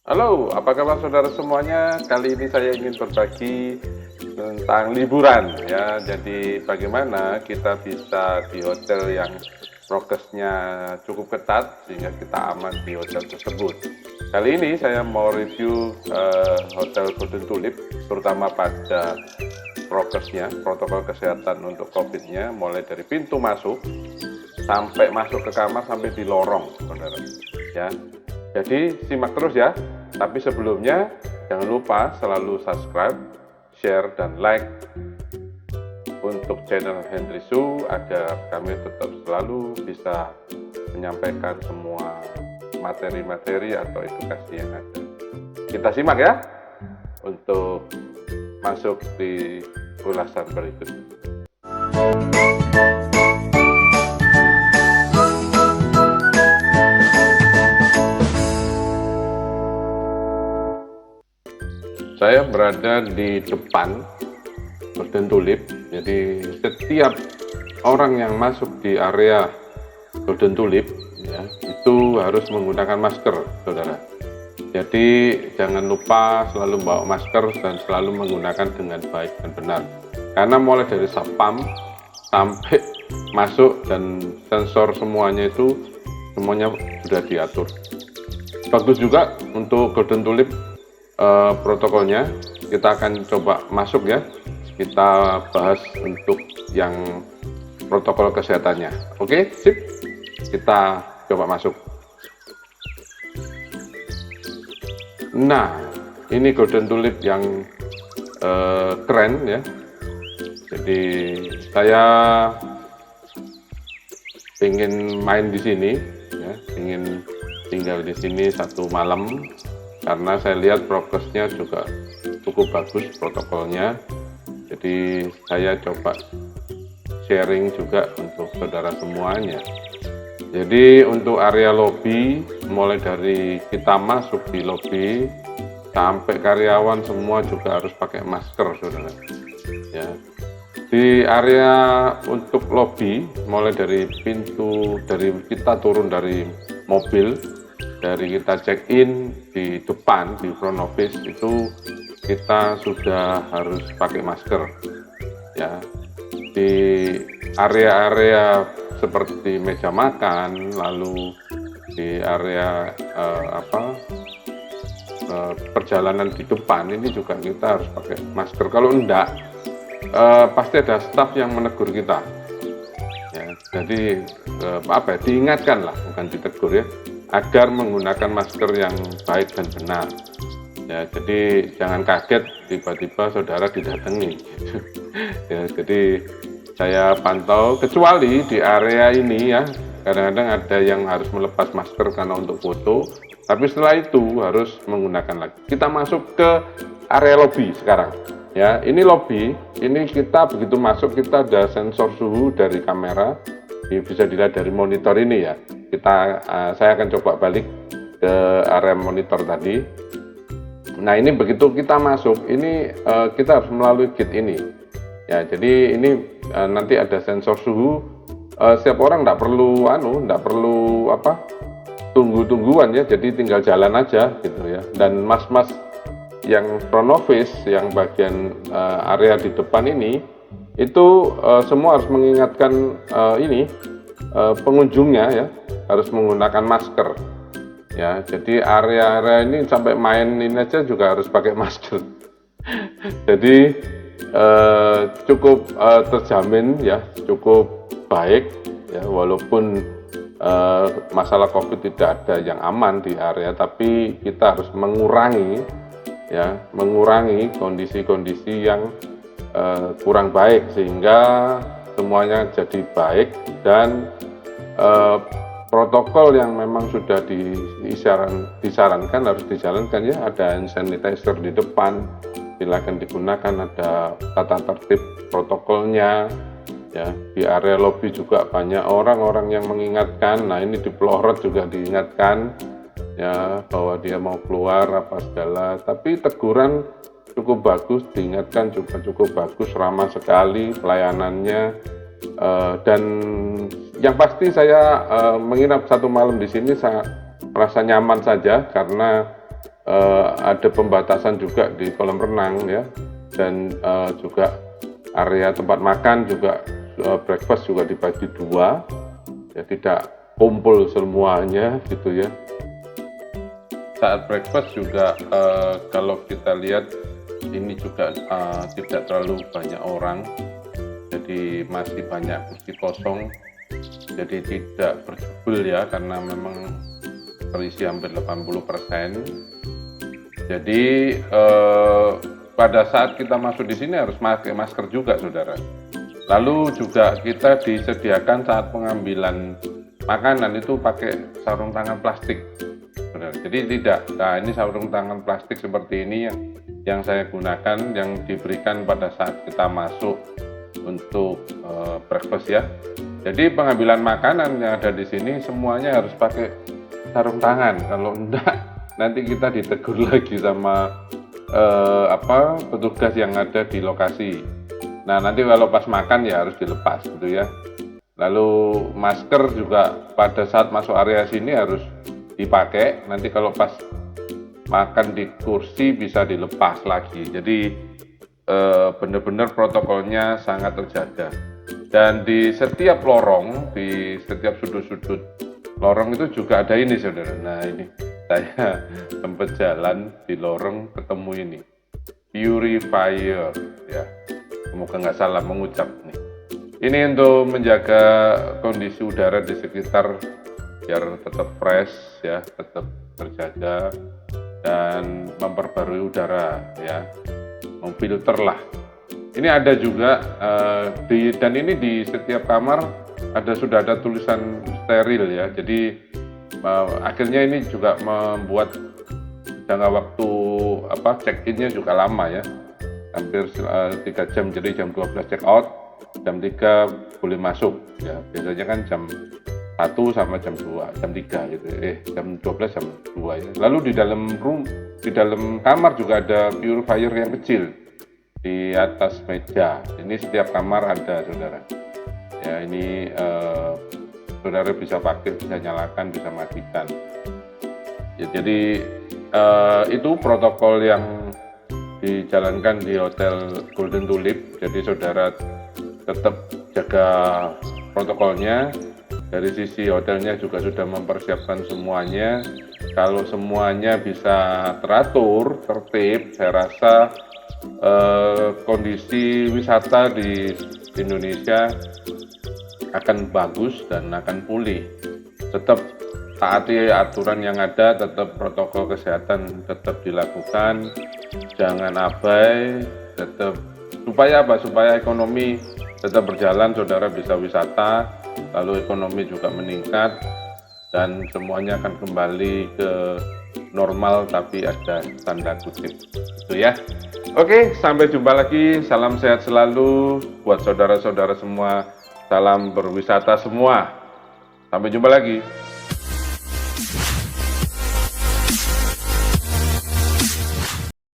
Halo, apa kabar saudara semuanya? Kali ini saya ingin berbagi tentang liburan ya. Jadi bagaimana kita bisa di hotel yang prokesnya cukup ketat sehingga kita aman di hotel tersebut. Kali ini saya mau review Hotel Golden Tulip, terutama pada prokesnya, protokol kesehatan untuk COVID-nya, mulai dari pintu masuk sampai masuk ke kamar sampai di lorong, saudara. Ya, jadi simak terus ya. Tapi sebelumnya jangan lupa selalu subscribe, share, dan like untuk channel Henry Su agar kami tetap selalu bisa menyampaikan semua materi-materi atau edukasi yang ada. Kita simak ya untuk masuk di ulasan berikut. Saya berada di depan Golden Tulip, jadi setiap orang yang masuk di area Golden Tulip ya, itu harus menggunakan masker, saudara. Jadi jangan lupa selalu bawa masker dan selalu menggunakan dengan baik dan benar. Karena mulai dari satpam sampai masuk dan sensor semuanya itu semuanya sudah diatur. Bagus juga untuk Golden Tulip. Protokolnya kita akan coba masuk ya, kita bahas untuk yang protokol kesehatannya. Oke, sip, kita coba masuk. Nah, ini Golden Tulip yang keren ya. Jadi saya ingin main di sini ya, ingin tinggal di sini satu malam. Karena saya lihat prokesnya juga cukup bagus protokolnya, jadi saya coba sharing juga untuk saudara semuanya. Jadi untuk area lobby, mulai dari kita masuk di lobby sampai karyawan semua juga harus pakai masker, saudara. Ya. Di area untuk lobby, mulai dari pintu, dari kita turun dari mobil, dari kita check in di depan di front office itu kita sudah harus pakai masker ya. Di area-area seperti meja makan, lalu di area perjalanan di depan ini juga kita harus pakai masker. Kalau enggak pasti ada staf yang menegur kita ya. Jadi diingatkan lah, bukan ditegur ya, agar menggunakan masker yang baik dan benar ya. Jadi jangan kaget tiba-tiba saudara didatangi ya. Jadi saya pantau, kecuali di area ini ya, kadang-kadang ada yang harus melepas masker karena untuk foto, tapi setelah itu harus menggunakan lagi. Kita masuk ke area lobby sekarang ya. Ini lobby, ini kita begitu masuk kita ada sensor suhu dari kamera, bisa dilihat dari monitor ini ya. Saya akan coba balik ke area monitor tadi. Nah, ini begitu kita masuk, ini kita harus melalui gate ini. Ya, jadi ini nanti ada sensor suhu. Setiap orang nggak perlu tunggu-tungguan ya. Jadi tinggal jalan aja gitu ya. Dan mas-mas yang front office, yang bagian area di depan ini, itu semua harus mengingatkan pengunjungnya ya, harus menggunakan masker ya. Jadi area-area ini sampai main ini aja juga harus pakai masker. Jadi cukup terjamin ya, cukup baik ya, walaupun masalah COVID tidak ada yang aman di area, tapi kita harus mengurangi kondisi-kondisi yang kurang baik sehingga semuanya jadi baik. Dan protokol yang memang sudah disarankan harus dijalankan ya. Ada hand sanitizer di depan, silakan digunakan, ada tata tertib protokolnya ya. Di area lobby juga banyak orang-orang yang mengingatkan. Nah, ini di pelorot juga diingatkan ya, bahwa dia mau keluar apa segala, tapi teguran cukup bagus, diingatkan juga cukup bagus, ramah sekali pelayanannya. Dan yang pasti saya menginap satu malam di sini sangat merasa nyaman saja, karena ada pembatasan juga di kolam renang ya, dan juga area tempat makan juga breakfast juga dibagi dua ya, tidak kumpul semuanya gitu ya. Saat breakfast juga kalau kita lihat ini juga tidak terlalu banyak orang, jadi masih banyak kursi kosong, jadi tidak berjubel ya, karena memang terisi hampir 80%. Jadi pada saat kita masuk di sini harus pakai masker juga, saudara. Lalu juga kita disediakan saat pengambilan makanan itu pakai sarung tangan plastik, saudara. Jadi tidak, nah ini sarung tangan plastik seperti ini yang saya gunakan, yang diberikan pada saat kita masuk untuk breakfast ya. Jadi pengambilan makanan yang ada di sini semuanya harus pakai sarung tangan. Kalau enggak, nanti kita ditegur lagi sama petugas yang ada di lokasi. Nah nanti kalau pas makan ya harus dilepas gitu ya. Lalu masker juga pada saat masuk area sini harus dipakai. Nanti kalau pas makan di kursi bisa dilepas lagi. Jadi benar-benar protokolnya sangat terjaga. Dan di setiap lorong, di setiap sudut-sudut lorong itu juga ada ini, saudara. Nah ini saya sempat jalan di lorong ketemu ini purifier ya, semoga nggak salah mengucap nih. Ini untuk menjaga kondisi udara di sekitar biar tetap fresh ya, tetap terjaga dan memperbarui udara ya, memfilter lah. Ini ada juga dan ini di setiap kamar sudah ada tulisan steril ya. Jadi akhirnya ini juga membuat jangka waktu check-innya juga lama ya, hampir 3 jam. Jadi jam 12 check out, jam 3 boleh masuk ya. Biasanya kan jam 1 sama jam 2, jam 3 gitu. Jam 12 jam 2 ya. Lalu di dalam kamar juga ada purifier yang kecil di atas meja. Ini setiap kamar ada, saudara. Ya ini saudara bisa pakai, bisa nyalakan, bisa matikan. Ya, jadi itu protokol yang dijalankan di Hotel Golden Tulip. Jadi saudara tetap jaga protokolnya. Dari sisi hotelnya juga sudah mempersiapkan semuanya. Kalau semuanya bisa teratur, tertib, saya rasa kondisi wisata di Indonesia akan bagus dan akan pulih. Tetap taati aturan yang ada, tetap protokol kesehatan tetap dilakukan, jangan abai, tetap supaya ekonomi tetap berjalan, saudara bisa wisata, lalu ekonomi juga meningkat dan semuanya akan kembali ke normal, tapi ada tanda kutip itu ya. Oke, sampai jumpa lagi. Salam sehat selalu buat saudara-saudara semua. Salam berwisata semua. Sampai jumpa lagi.